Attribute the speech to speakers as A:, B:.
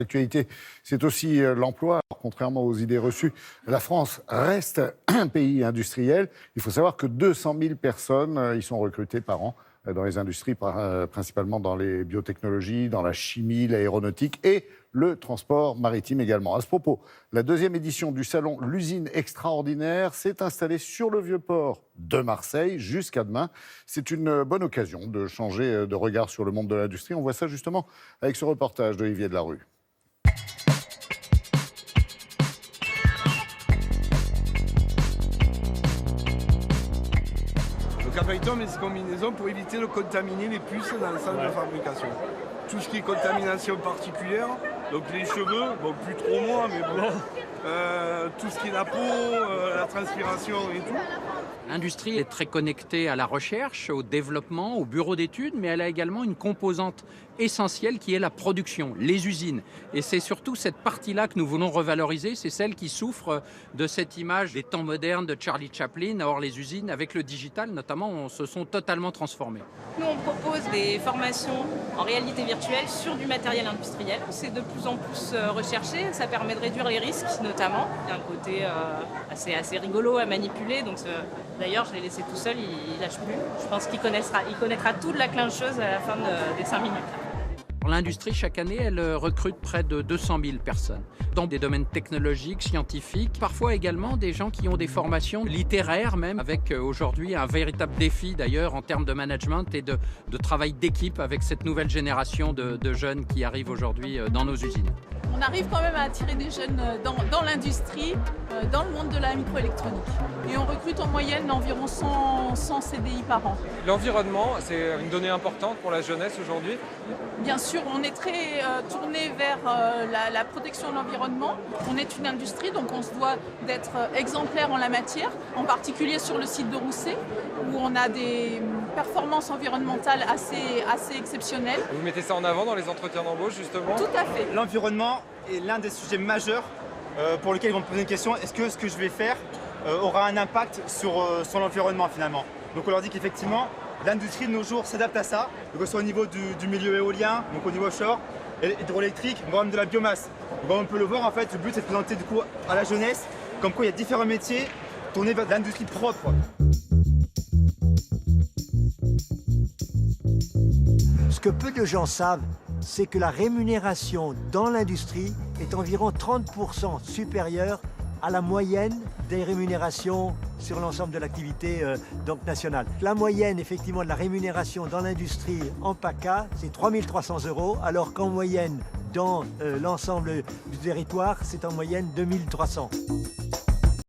A: L'actualité, c'est aussi l'emploi. Contrairement aux idées reçues, la France reste un pays industriel. Il faut savoir que 200 000 personnes y sont recrutées par an dans les industries, principalement dans les biotechnologies, dans la chimie, l'aéronautique et le transport maritime également. À ce propos, la deuxième édition du salon L'usine extraordinaire s'est installée sur le Vieux-Port de Marseille jusqu'à demain. C'est une bonne occasion de changer de regard sur le monde de l'industrie. On voit ça justement avec ce reportage d'Olivier Delarue.
B: Le capacitor met ses combinaisons pour éviter de contaminer les puces dans le centre de fabrication. Tout ce qui est contamination particulière, donc les cheveux, bon plus trop moi, mais bon, tout ce qui est la peau, la transpiration et tout.
C: L'industrie est très connectée à la recherche, au développement, au bureau d'études, mais elle a également une composante essentielle qui est la production, les usines. Et c'est surtout cette partie-là que nous voulons revaloriser, c'est celle qui souffre de cette image des temps modernes de Charlie Chaplin. Or, les usines, avec le digital notamment, se sont totalement transformées.
D: Nous, on propose des formations en réalité virtuelle sur du matériel industriel. C'est de plus en plus recherché, ça permet de réduire les risques notamment. Il y a un côté assez rigolo à manipuler, donc d'ailleurs je l'ai laissé tout seul, il lâche plus. Je pense qu'il connaîtra toute la clincheuse à la fin des 5 minutes.
C: L'industrie, chaque année, elle recrute près de 200 000 personnes dans des domaines technologiques, scientifiques, parfois également des gens qui ont des formations littéraires même, avec aujourd'hui un véritable défi d'ailleurs en termes de management et de travail d'équipe avec cette nouvelle génération de jeunes qui arrivent aujourd'hui dans nos usines.
E: On arrive quand même à attirer des jeunes dans l'industrie, dans le monde de la microélectronique. Et on recrute en moyenne environ 100 CDI par an.
F: L'environnement, c'est une donnée importante pour la jeunesse aujourd'hui.
E: Bien sûr, on est très tourné vers la protection de l'environnement. On est une industrie, donc on se doit d'être exemplaire en la matière, en particulier sur le site de Rousset, où on a des performances environnementales assez exceptionnelles.
F: Vous mettez ça en avant dans les entretiens d'embauche, justement ?
E: Tout à fait.
G: L'environnement est l'un des sujets majeurs pour lesquels ils vont me poser une question. Est-ce que ce que je vais faire aura un impact sur l'environnement finalement ? Donc on leur dit qu'effectivement, l'industrie de nos jours s'adapte à ça, que ce soit au niveau du milieu éolien, donc au niveau offshore, et hydroélectrique, voire même de la biomasse. Donc on peut le voir en fait, le but c'est de présenter du coup à la jeunesse comme quoi il y a différents métiers tournés vers l'industrie propre.
H: Ce que peu de gens savent, c'est que la rémunération dans l'industrie est environ 30% supérieure à la moyenne des rémunérations sur l'ensemble de l'activité nationale. La moyenne effectivement de la rémunération dans l'industrie en PACA, c'est 3 300 €, alors qu'en moyenne dans l'ensemble du territoire, c'est en moyenne 2 300 €.